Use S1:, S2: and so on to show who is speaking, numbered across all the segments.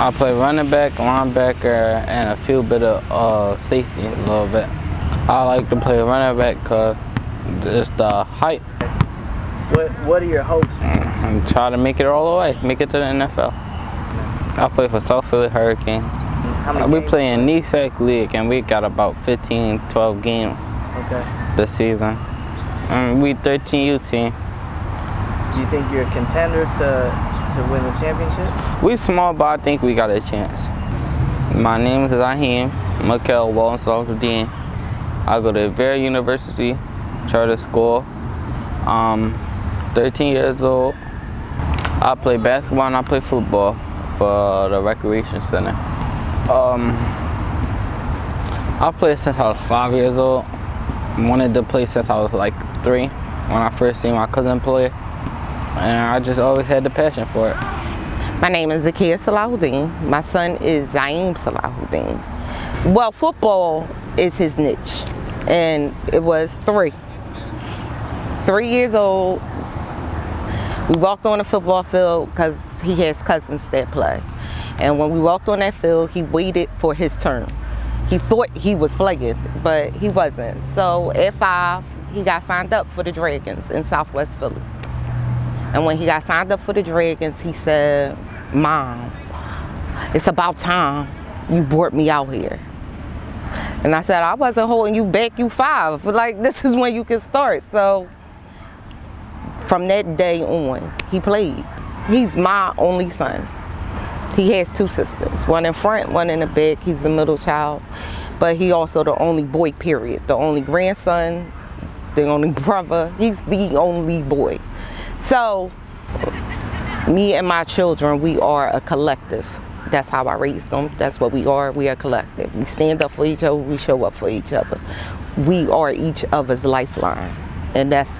S1: I play running back, linebacker, and a few bit of safety a little bit. I like to play running back because it's the height.
S2: What are your hopes?
S1: And try to make it all the way, make it to the NFL. I play for South Philly Hurricanes. We play in NESAC League, and we got about 15, 12 games this season. We 13U team.
S2: Do you think you're a contender to win the championship?
S1: We small, but I think we got a chance. My name is Zaheim SBV. I go to Vera University Charter School. 13 years old. I play basketball and I play football for the recreation center. I played since I was 5 years old. Wanted to play since I was like 3 when I first seen my cousin play. And I just always had the passion for it.
S3: My name is Zaheim SBV. My son is Zaheim SBV. Well, football is his niche, and it was 3 years old. We walked on the football field because he has cousins that play. And when we walked on that field, he waited for his turn. He thought he was playing, but he wasn't. So at 5, he got signed up for the Dragons in Southwest Philly. And when he got signed up for the Dragons, he said, "Mom, it's about time you brought me out here." And I said, "I wasn't holding you back, you 5. Like, this is when you can start." So from that day on, he played. He's my only son. He has 2 sisters, one in front, one in the back. He's the middle child, but he also the only boy, period. The only grandson, the only brother. He's the only boy. So me and my children, we are a collective. That's how I raised them. That's what we are. We are a collective. We stand up for each other. We show up for each other. We are each other's lifeline, and that's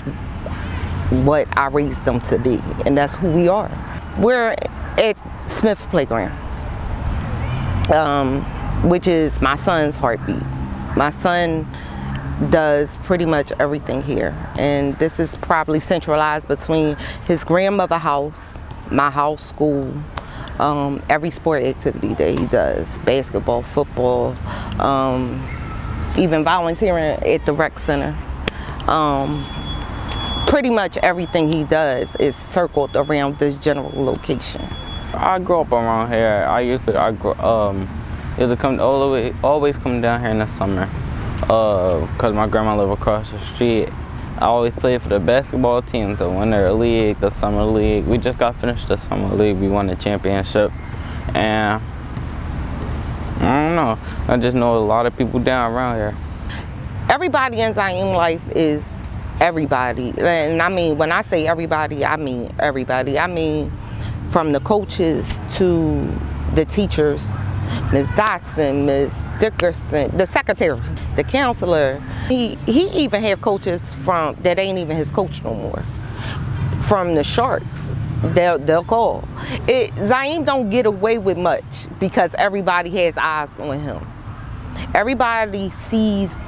S3: what I raised them to be, and that's who we are. We're at Smith Playground, which is my son's heartbeat. My son does pretty much everything here, and this is probably centralized between his grandmother's house, my house, school, every sport activity that he does, basketball, football, even volunteering at the rec center. Pretty much everything he does is circled around this general location.
S1: I grew up around here. Used to come always come down here in the summer, cause my grandma lived across the street. I always played for the basketball team, the winter league, the summer league. We just got finished the summer league. We won the championship, and I don't know. I just know a lot of people down around here.
S3: Everybody in Zaheim life is everybody, and I mean, when I say everybody, I mean everybody. I mean from the coaches to the teachers, Ms. Dotson, Ms. Dickerson, the secretary, the counselor. He even have coaches that ain't even his coach no more. From the Sharks, they'll call. Zaheim don't get away with much because everybody has eyes on him. Everybody sees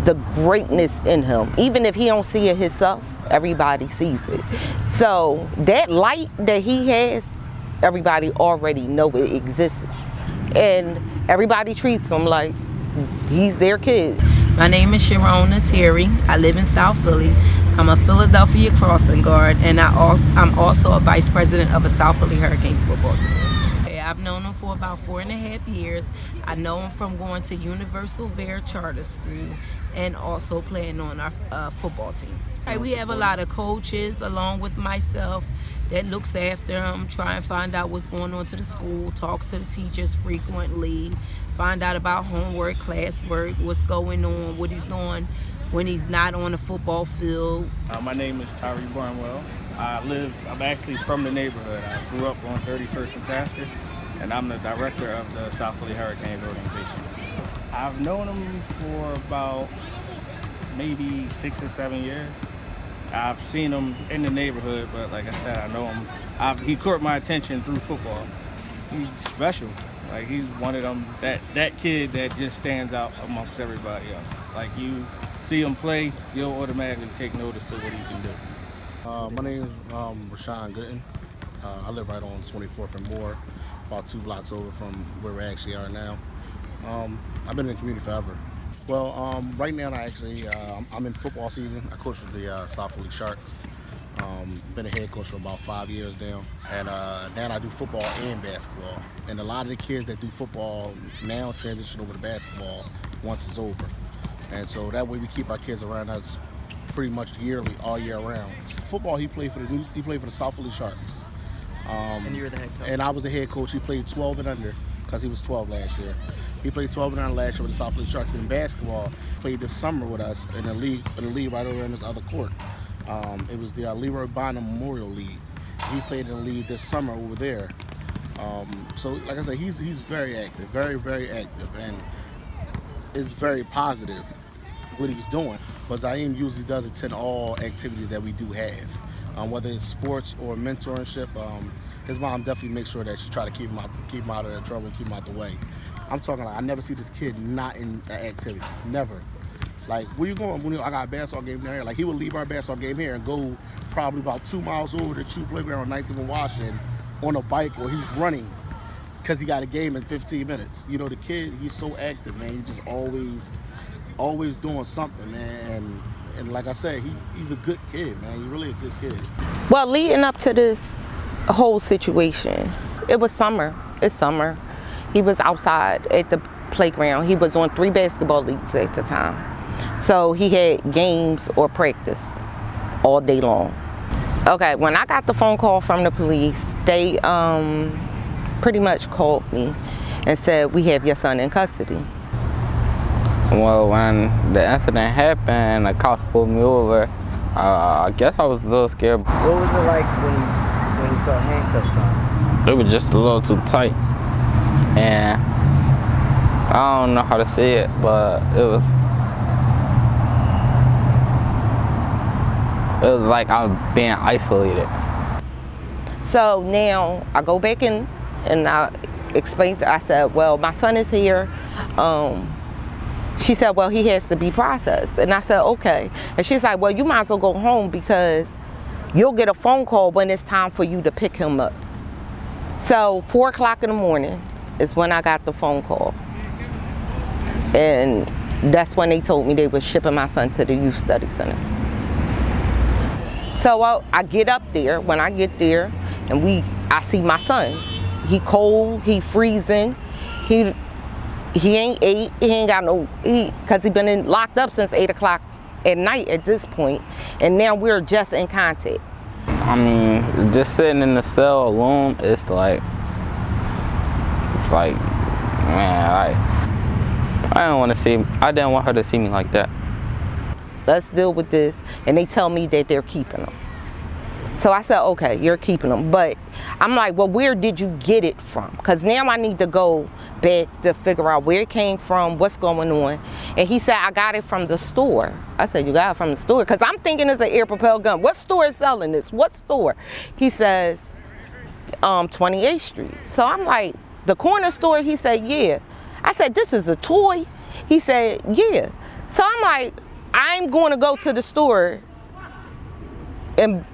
S3: the greatness in him. Even if he don't see it himself, everybody sees it. So that light that he has, everybody already know it exists. And everybody treats him like he's their kid.
S4: My name is Sharona Terry. I live in South Philly. I'm a Philadelphia crossing guard, and I'm also a vice president of a South Philly Hurricanes football team. I've known him for about 4.5 years. I know him from going to Universal Vera Charter School and also playing on our football team. We have a lot of coaches along with myself that looks after him, try and find out what's going on to the school, talks to the teachers frequently, find out about homework, classwork, what's going on, what he's doing when he's not on the football field.
S5: My name is Tyree Barnwell. I'm actually from the neighborhood. I grew up on 31st and Tasker, and I'm the director of the South Philly Hurricanes organization. I've known him for about maybe 6 or 7 years. I've seen him in the neighborhood, but like I said, I know him. He caught my attention through football. He's special. Like, he's one of them, that kid that just stands out amongst everybody else. Like, you see him play, you'll automatically take notice to what he can do.
S6: My name is Rashawn Gooden. I live right on 24th and Moore, about 2 blocks over from where we actually are now. I've been in the community forever. Well, right now I'm in football season. I coach with the South Philly Sharks. Been a head coach for about 5 years now, and now I do football and basketball. And a lot of the kids that do football now transition over to basketball once it's over. And so that way we keep our kids around us pretty much yearly, all year round. Football, he played for the South Philly Sharks.
S2: And you were the head coach?
S6: And I was the head coach. He played 12 and under because he was 12 last year. He played 12 and under last year with the South Philly Sharks. In basketball, played this summer with us in the league right over in this other court. It was the Leroy Bonham Memorial League. He played in the league this summer over there. So, like I said, he's very active, very, very active, and it's very positive what he's doing. But Zaheim usually does attend all activities that we do have, whether it's sports or mentorship. His mom definitely makes sure that she try to keep him out of the trouble, keep him out the way. I'm talking like I never see this kid not in an activity, never. Like, where you going? I got a basketball game down here. Like, he would leave our basketball game here and go probably about 2 miles over to True Playground on 19th and Washington on a bike, or he's running because he got a game in 15 minutes. You know, the kid, he's so active, man. He's just always doing something, man. And like I said, he's a good kid, man. He's really a good kid.
S3: Well, leading up to this whole situation, it was summer. It's summer. He was outside at the playground. He was on 3 basketball leagues at the time. So he had games or practice all day long. Okay, when I got the phone call from the police, they pretty much called me and said, we have your son in custody.
S1: Well, when the incident happened, the cops pulled me over. I guess I was a little scared.
S2: What was it like when you felt handcuffs on?
S1: They were just a little too tight. And I don't know how to say it, but it was like I was being isolated.
S3: So now I go back in and I explained I said, well, my son is here. She said, well, he has to be processed. And I said, okay. And she's like, well, you might as well go home because you'll get a phone call when it's time for you to pick him up. So 4 o'clock in the morning is when I got the phone call. And that's when they told me they were shipping my son to the Youth Study Center. So I get up there. When I get there and I see my son. He cold, he freezing, he ain't ate, he ain't got no eat because he been locked up since 8 o'clock at night at this point, and now we're just in contact.
S1: I mean, just sitting in the cell alone, it's like, man, I didn't want her to see me like that.
S3: Let's deal with this, and they tell me that they're keeping him. So I said, okay, you're keeping him. But I'm like, well, where did you get it from? Because now I need to go back to figure out where it came from, what's going on. And he said, I got it from the store. I said, you got it from the store? Because I'm thinking it's an air-propelled gun. What store is selling this? What store? He says, 28th Street. So I'm like, the corner store? He said, yeah. I said, this is a toy? He said, yeah. So I'm like, I'm going to go to the store and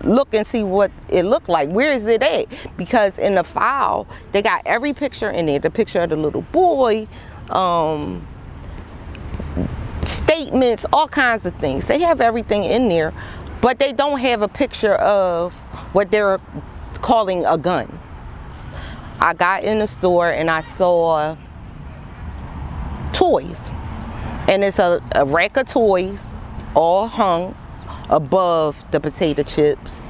S3: look and see what it looked like. Where is it at? Because in the file, they got every picture in there. The picture of the little boy, statements, all kinds of things. They have everything in there, but they don't have a picture of what they're calling a gun. I got in the store and I saw toys. And it's a rack of toys all hung above the potato chips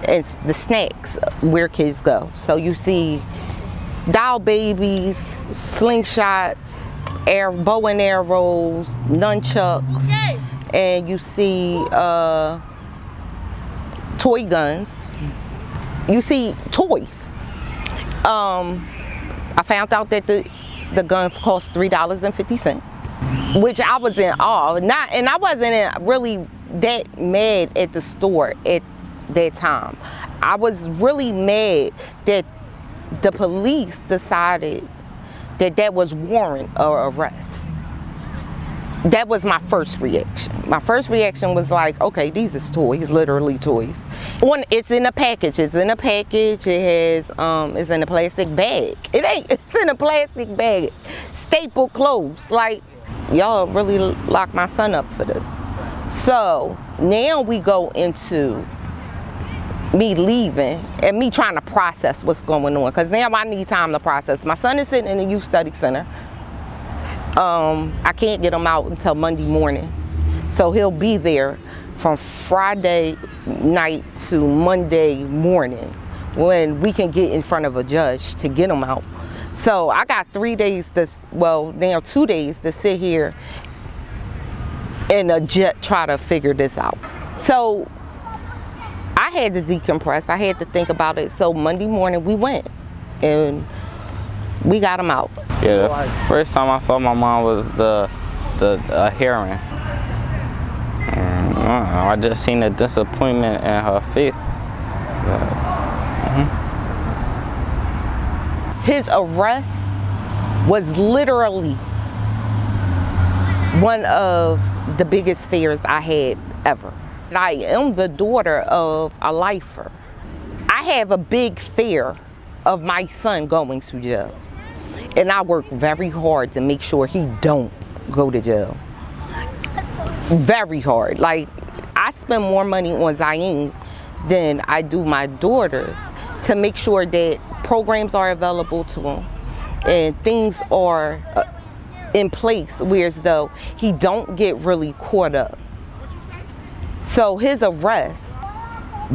S3: and the snacks where kids go. So you see doll babies, slingshots, bow and arrows, nunchucks, and you see toy guns. You see toys. I found out that the guns cost $3.50. Which I was in awe. And I wasn't really that mad at the store at that time. I was really mad that the police decided that was warrant or arrest. That was my first reaction. My first reaction was like, okay, these is toys, literally toys. It's in a package. It's in a package. It has, it's in a plastic bag. It's in a plastic bag. Staple clothes. Like, y'all really locked my son up for this. So now we go into me leaving and me trying to process what's going on, because now I need time to process. My son is sitting in the youth study center. I can't get him out until Monday morning, so he'll be there from Friday night to Monday morning when we can get in front of a judge to get him out. So I got 3 days now 2 days to sit here and try to figure this out. So I had to decompress. I had to think about it. So Monday morning we went and we got him out.
S1: Yeah, the first time I saw my mom was the hearing. I just seen the disappointment in her face.
S3: His arrest was literally one of the biggest fears I had ever. I am the daughter of a lifer. I have a big fear of my son going to jail. And I work very hard to make sure he don't go to jail. Very hard. Like, I spend more money on Zaheim than I do my daughters to make sure that programs are available to him and things are in place whereas though he don't get really caught up. So his arrest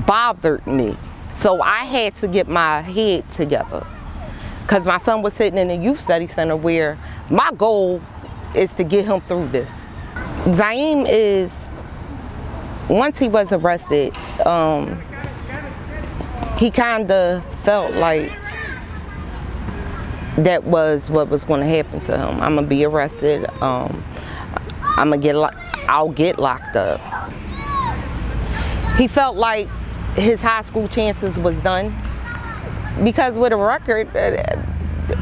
S3: bothered me. So I had to get my head together, because my son was sitting in a youth study center where my goal is to get him through this. Zaheim is, once he was arrested, he kind of felt like that was what was going to happen to him. I'm going to be arrested. I'll get locked up. He felt like his high school chances was done, because with a record,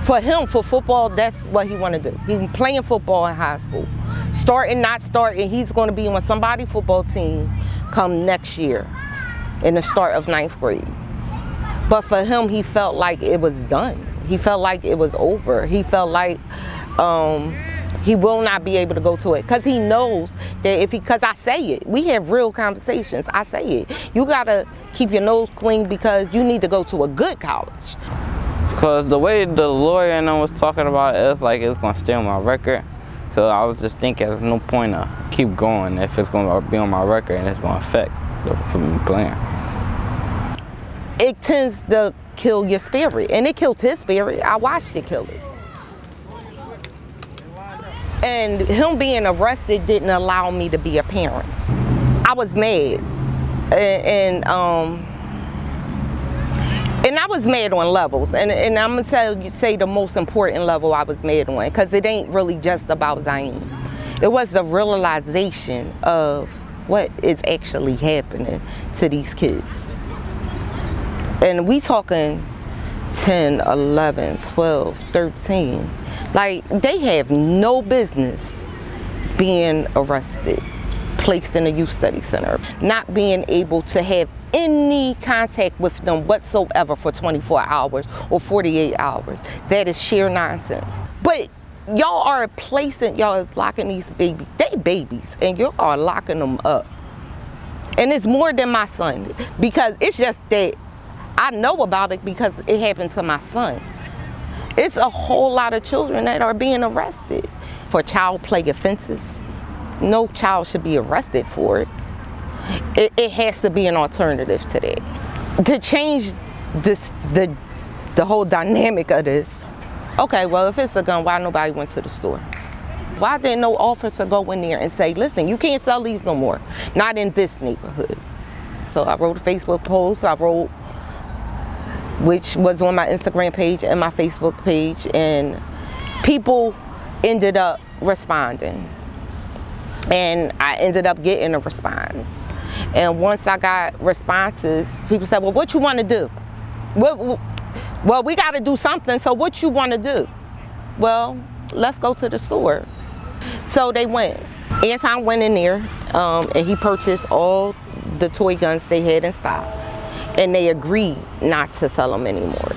S3: for him, for football, that's what he wanted to do. He was playing football in high school. Starting, not starting, he's going to be on somebody's football team come next year in the start of 9th grade. But for him, he felt like it was done. He felt like it was over. He felt like he will not be able to go to it, because he knows that because I say it, we have real conversations, I say it. You gotta keep your nose clean because you need to go to a good college.
S1: Because the way the lawyer and I was talking about it, it's like it's gonna stay on my record. So I was just thinking there's no point to keep going if it's gonna be on my record and it's gonna affect me playing.
S3: It tends to kill your spirit, and it killed his spirit. I watched it kill it. And him being arrested didn't allow me to be a parent. I was mad, and I was mad on levels, and I'm gonna say the most important level I was mad on, because it ain't really just about Zaheim. It was the realization of what is actually happening to these kids. And we talking 10, 11, 12, 13. Like, they have no business being arrested, placed in a youth study center, not being able to have any contact with them whatsoever for 24 hours or 48 hours. That is sheer nonsense. But y'all are locking these babies, they babies, and y'all are locking them up. And it's more than my son, because it's just that I know about it because it happened to my son. It's a whole lot of children that are being arrested for child play offenses. No child should be arrested for it. It has to be an alternative to that. To change this, the whole dynamic of this. Okay, well, if it's a gun, why nobody went to the store? Why didn't no officer go in there and say, listen, you can't sell these no more, not in this neighborhood? So I wrote a Facebook post, which was on my Instagram page and my Facebook page, and people ended up responding. And I ended up getting a response. And once I got responses, people said, well, what you want to do? Well, we got to do something, so what you want to do? Well, let's go to the store. So they went. Anton went in there and he purchased all the toy guns they had in stock, and they agreed not to sell them anymore.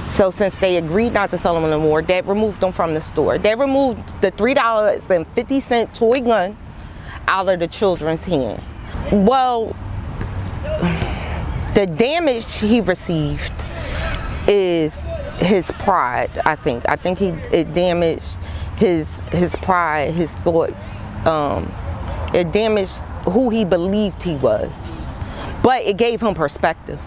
S3: So since they agreed not to sell them anymore, that removed them from the store. They removed the $3.50 toy gun out of the children's hand. Well, the damage he received is his pride, I think. I think it damaged his pride, his thoughts. It damaged who he believed he was. But it gave him perspective.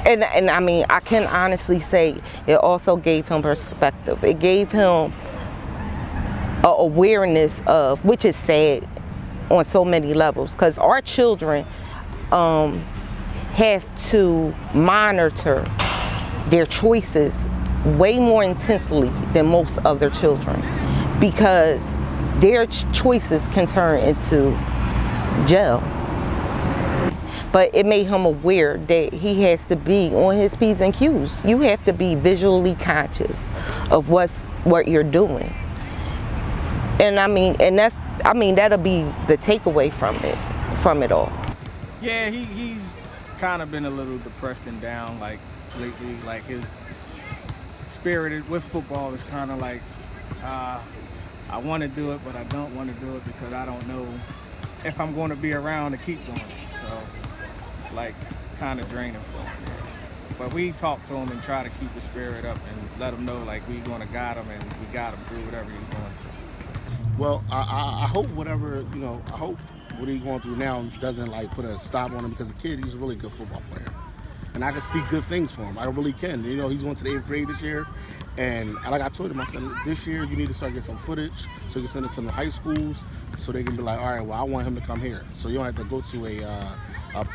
S3: And I mean, I can honestly say it also gave him perspective. It gave him a awareness of, which is sad on so many levels, because our children have to monitor their choices way more intensely than most other children, because their choices can turn into jail. But it made him aware that he has to be on his P's and Q's. You have to be visually conscious of what you're doing. And that'll be the takeaway from it all.
S5: Yeah, he's kind of been a little depressed and down like lately. Like his spirit with football is kind of like, I want to do it, but I don't want to do it because I don't know if I'm going to be around to keep doing it. So it's like kind of draining for him. But we talk to him and try to keep the spirit up and let him know like we're going to guide him and we got him through whatever he's going through.
S6: Well, I hope whatever, I hope what he's going through now doesn't like put a stop on him, because the kid, he's a really good football player. And I can see good things for him. I really can. He's going to the 8th grade this year. And like I told him, I said, this year you need to start getting some footage so you can send it to the high schools so they can be like, all right, well, I want him to come here. So you don't have to go to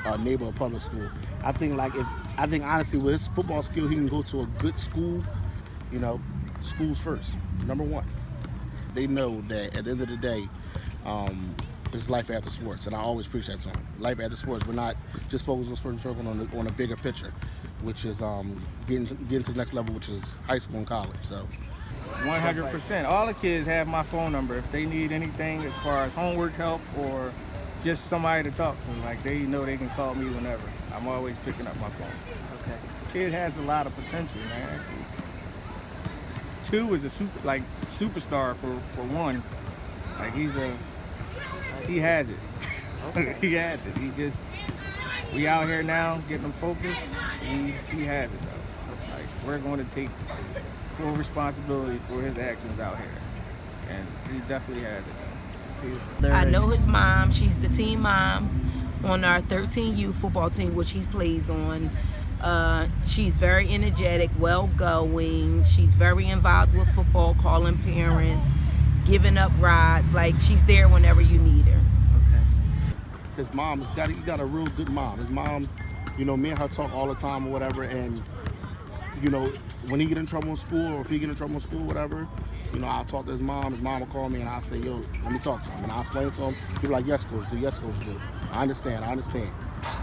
S6: a neighborhood public school. I think honestly with his football skill, he can go to a good school, schools first, number one. They know that at the end of the day, it's life after sports, and I always preach that to them. Life after sports, we're not just focused on sports, we're focused on a bigger picture, which is getting to the next level, which is high school and college. So
S5: 100%. All the kids have my phone number. If they need anything as far as homework help or just somebody to talk to, like they know they can call me whenever. I'm always picking up my phone.
S2: Okay.
S5: Kid has a lot of potential, man. 2 is a superstar for 1. Like he has it.
S2: Okay.
S5: He has it. We out here now getting him focused. He has it though. Like we're going to take full responsibility for his actions out here, and he definitely has it though.
S4: I know his mom. She's the team mom on our 13U football team, which he plays on. She's very energetic, well going. She's very involved with football, calling parents, giving up rides. Like she's there whenever you need her.
S6: Okay. His mom he got a real good mom. His mom, me and her talk all the time or whatever, and when he get in trouble in school or if he get in trouble in school, whatever, I'll talk to his mom. His mom will call me and I'll say, yo, let me talk to him. And I'll explain to him. He'll be like, yes, coach, do. Yes, coach, do. I understand.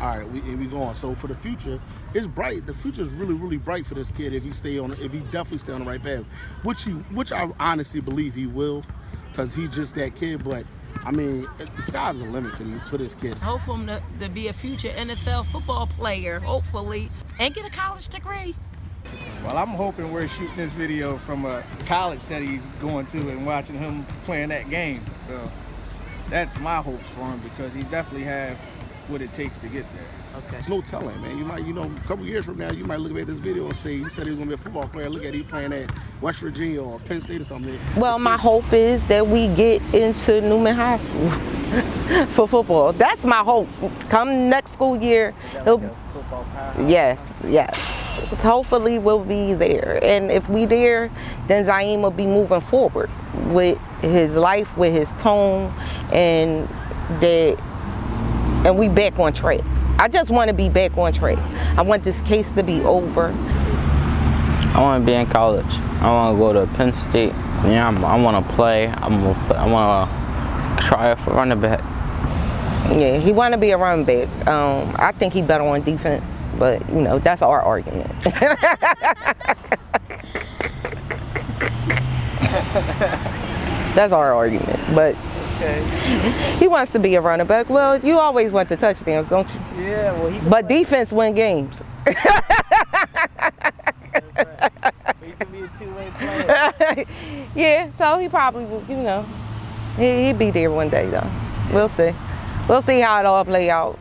S6: All right, we go on. So for the future, it's bright. The future is really, really bright for this kid if he definitely stay on the right path, which I honestly believe he will, because he's just that kid. But I mean, the sky's the limit for this kid.
S4: I hope for him to be a future NFL football player, hopefully, and get a college degree.
S5: Well, I'm hoping we're shooting this video from a college that he's going to and watching him playing that game. So that's my hopes for him, because he definitely has what it takes to get there.
S2: Okay.
S6: It's no telling, man. You might, a couple years from now, you might look at this video and say, he said he was going to be a football player. Look at him playing at West Virginia or Penn State or something.
S3: Well, my hope is that we get into Newman High School for football. That's my hope. Come next school year,
S2: football powerhouse.
S3: Yes. So hopefully we'll be there. And if we there, then Zaheim will be moving forward with his life, with his tone, and we back on track. I just want to be back on track. I want this case to be over.
S1: I want to be in college. I want to go to Penn State. Yeah, I want to play. I want to try for running back.
S3: Yeah, he want to be a running back. I think he better on defense, but that's our argument. That's our argument. But
S2: Okay.
S3: He wants to be a running back. Well, you always want the touchdowns, don't you?
S2: Yeah, well, he can
S3: But
S2: play.
S3: defense win games.
S2: He can be a two-way player.
S3: Yeah, so he probably will, you know, he'll be there one day though. We'll see. We'll see how it all play out.